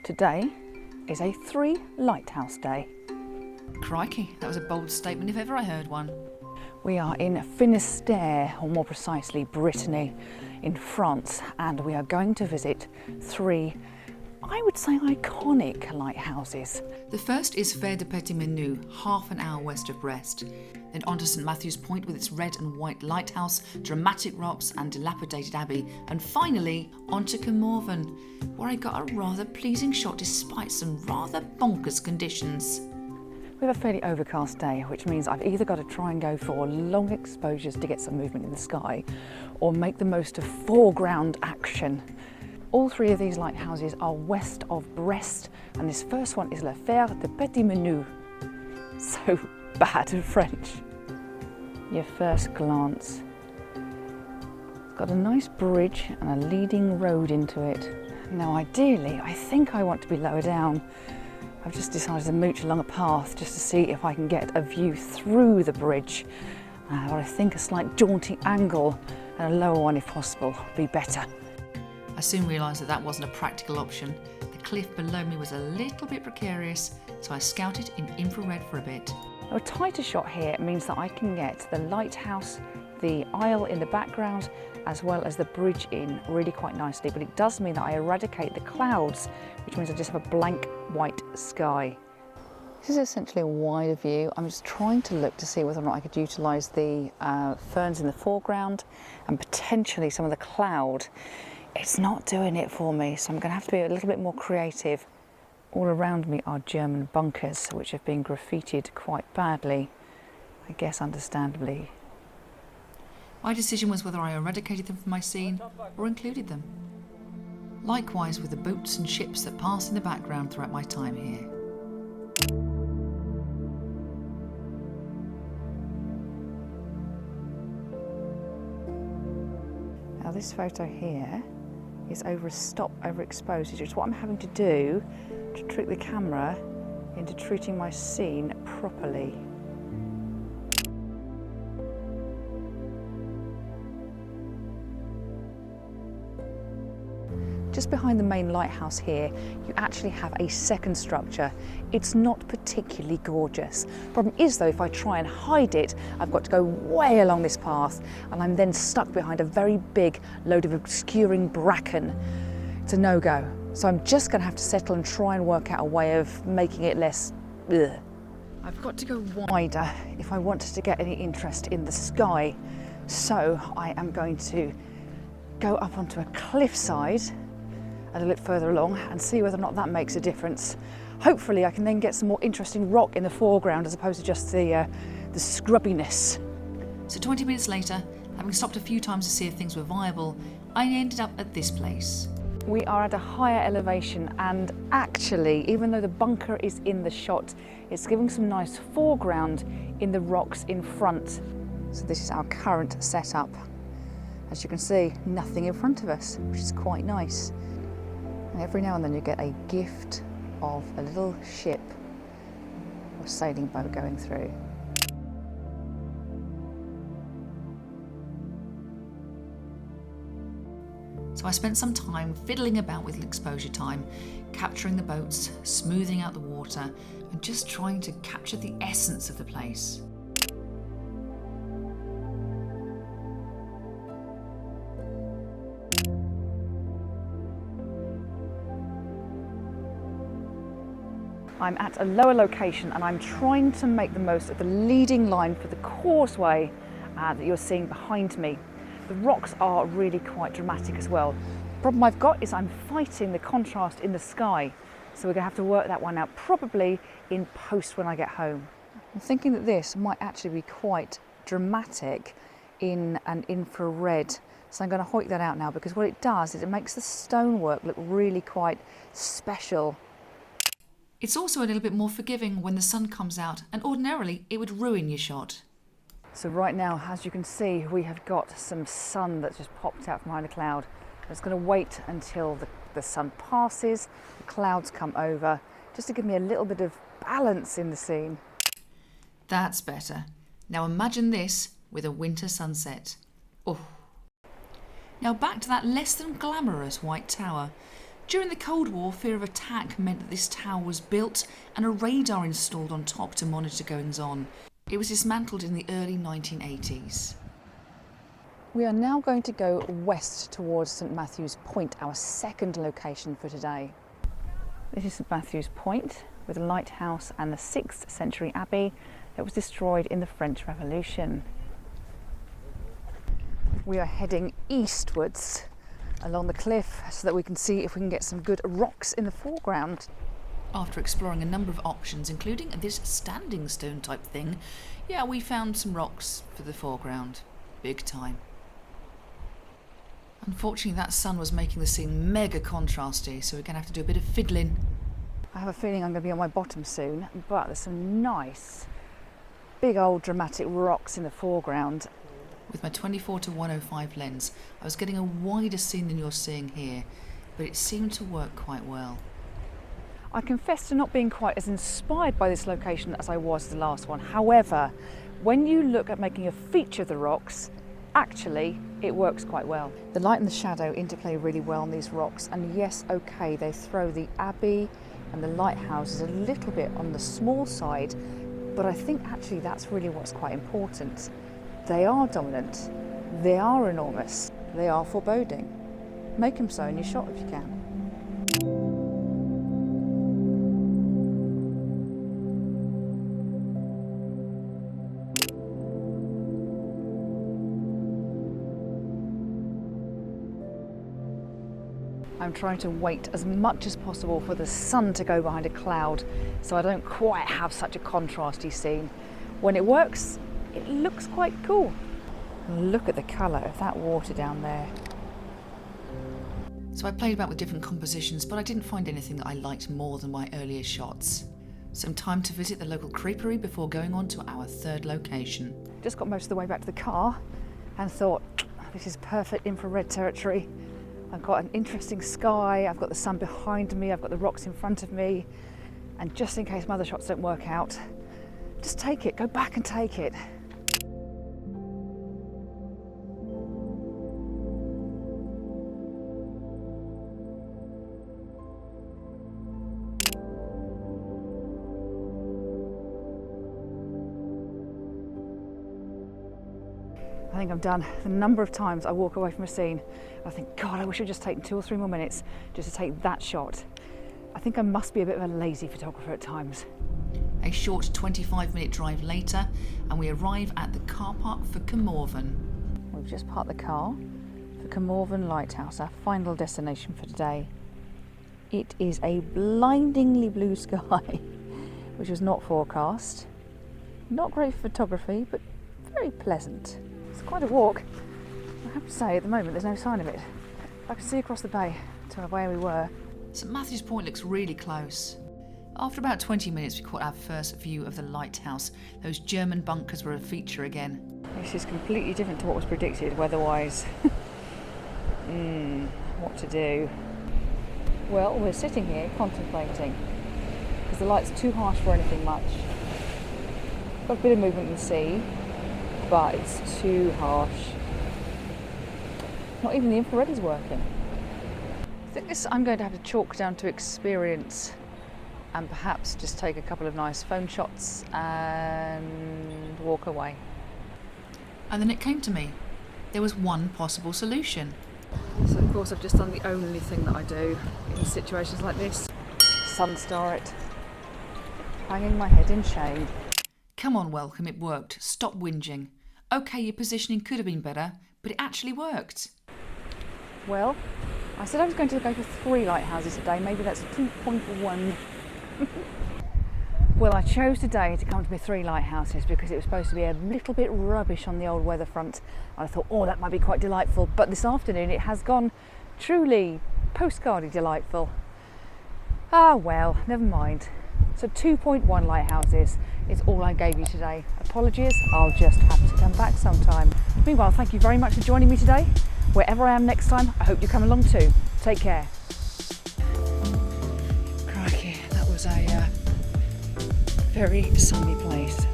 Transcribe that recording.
Today is a 3 lighthouse day. Crikey, that was a bold statement if ever I heard one. We are in Finistère, or more precisely Brittany, in France, and we are going to visit 3, I would say, iconic lighthouses. The first is Phare de Petit Minou, half an hour west of Brest. Then on to Saint-Mathieu's Pointe with its red and white lighthouse, dramatic rocks and dilapidated abbey. And finally, on to Kermorvan, where I got a rather pleasing shot despite some rather bonkers conditions. We have a fairly overcast day, which means I've either got to try and go for long exposures to get some movement in the sky, or make the most of foreground action. All 3 of these lighthouses are west of Brest, and this first one is Le Phare de Petit Minou. So bad at French. Your first glance. It's got a nice bridge and a leading road into it. Now ideally, I think I want to be lower down. I've just decided to mooch along a path just to see if I can get a view through the bridge. But I think a slight jaunty angle and a lower one if possible would be better. I soon realised that wasn't a practical option. The cliff below me was a little bit precarious, so I scouted in infrared for a bit. A tighter shot here means that I can get the lighthouse, the isle in the background, as well as the bridge in really quite nicely, but it does mean that I eradicate the clouds, which means I just have a blank white sky. This is essentially a wider view. I'm just trying to look to see whether or not I could utilise the ferns in the foreground and potentially some of the cloud. It's not doing it for me, so I'm going to have to be a little bit more creative. All around me are German bunkers, which have been graffitied quite badly, I guess understandably. My decision was whether I eradicated them from my scene or included them. Likewise with the boats and ships that pass in the background throughout my time here. Now this photo here is over a stop overexposed, which is what I'm having to do to trick the camera into treating my scene properly. Just behind the main lighthouse here, you actually have a second structure. It's not particularly gorgeous. Problem is though, if I try and hide it, I've got to go way along this path, and I'm then stuck behind a very big load of obscuring bracken. It's a no-go. So I'm just gonna have to settle and try and work out a way of making it less ugh. I've got to go wider if I want to get any interest in the sky. So I am going to go up onto a cliffside a little bit further along and see whether or not that makes a difference. Hopefully I can then get some more interesting rock in the foreground as opposed to just the scrubbiness. So 20 minutes later, having stopped a few times to see if things were viable, I ended up at this place. We are at a higher elevation, and actually, even though the bunker is in the shot, it's giving some nice foreground in the rocks in front. So this is our current setup. As you can see, nothing in front of us, which is quite nice. And every now and then you get a gift of a little ship or sailing boat going through. So I spent some time fiddling about with exposure time, capturing the boats, smoothing out the water, and just trying to capture the essence of the place. I'm at a lower location and I'm trying to make the most of the leading line for the causeway that you're seeing behind me. The rocks are really quite dramatic as well. The problem I've got is I'm fighting the contrast in the sky, so we're going to have to work that one out probably in post when I get home. I'm thinking that this might actually be quite dramatic in an infrared, so I'm going to hoik that out now, because what it does is it makes the stonework look really quite special. It's also a little bit more forgiving when the sun comes out, and ordinarily it would ruin your shot. So right now, as you can see, we have got some sun that's just popped out from behind a cloud. It's going to wait until the sun passes, the clouds come over, just to give me a little bit of balance in the scene. That's better. Now imagine this with a winter sunset. Oh. Now back to that less than glamorous white tower. During the Cold War, fear of attack meant that this tower was built and a radar installed on top to monitor goings-on. It was dismantled in the early 1980s. We are now going to go west towards St Matthew's Point, our second location for today. This is St Matthew's Point with a lighthouse and the 6th century abbey that was destroyed in the French Revolution. We are heading eastwards along the cliff so that we can see if we can get some good rocks in the foreground. After exploring a number of options, including this standing stone type thing, we found some rocks for the foreground. Big time. Unfortunately, that sun was making the scene mega contrasty, so we're going to have to do a bit of fiddling. I have a feeling I'm going to be on my bottom soon, but there's some nice, big old dramatic rocks in the foreground. With my 24-105 lens, I was getting a wider scene than you're seeing here, but it seemed to work quite well. I confess to not being quite as inspired by this location as I was the last one. However, when you look at making a feature of the rocks, actually, it works quite well. The light and the shadow interplay really well on these rocks, and yes, okay, they throw the abbey and the lighthouses a little bit on the small side, but I think actually that's really what's quite important. They are dominant, they are enormous, they are foreboding. Make them so in your shot if you can. I'm trying to wait as much as possible for the sun to go behind a cloud so I don't quite have such a contrasty scene. When it works, it looks quite cool. And look at the colour of that water down there. So I played about with different compositions, but I didn't find anything that I liked more than my earlier shots. Some time to visit the local creepery before going on to our third location. Just got most of the way back to the car and thought, this is perfect infrared territory. I've got an interesting sky, I've got the sun behind me, I've got the rocks in front of me, and just in case my other shots don't work out, just take it, go back and take it. I think I'm done. The number of times I walk away from a scene, I think, God, I wish I'd just taken 2 or 3 more minutes just to take that shot. I think I must be a bit of a lazy photographer at times. A short 25-minute drive later, and we arrive at the car park for Kermorvan. We've just parked the car for Kermorvan Lighthouse, our final destination for today. It is a blindingly blue sky, which was not forecast. Not great for photography, but very pleasant. It's quite a walk. I have to say, at the moment, there's no sign of it. I can see across the bay to where we were. St Matthew's Point looks really close. After about 20 minutes, we caught our first view of the lighthouse. Those German bunkers were a feature again. This is completely different to what was predicted weather-wise. What to do? Well, we're sitting here contemplating because the light's too harsh for anything much. Got a bit of movement in the sea, but it's too harsh. Not even the infrared is working. I think this I'm going to have to chalk down to experience and perhaps just take a couple of nice phone shots and walk away. And then it came to me. There was one possible solution. So of course I've just done the only thing that I do in situations like this. Sunstar it. Hanging my head in shame. Come on, Welcome, it worked. Stop whinging. Okay, your positioning could have been better, but it actually worked. Well, I said I was going to go for 3 lighthouses today. Maybe that's a 2.1. Well, I chose today to come to my 3 lighthouses because it was supposed to be a little bit rubbish on the old weather front. I thought, oh, that might be quite delightful. But this afternoon it has gone truly postcardy delightful. Ah, well, never mind. So 2.1 lighthouses is all I gave you today. Apologies, I'll just have to come back sometime. Meanwhile, thank you very much for joining me today. Wherever I am next time, I hope you come along too. Take care. Crikey, that was a very sunny place.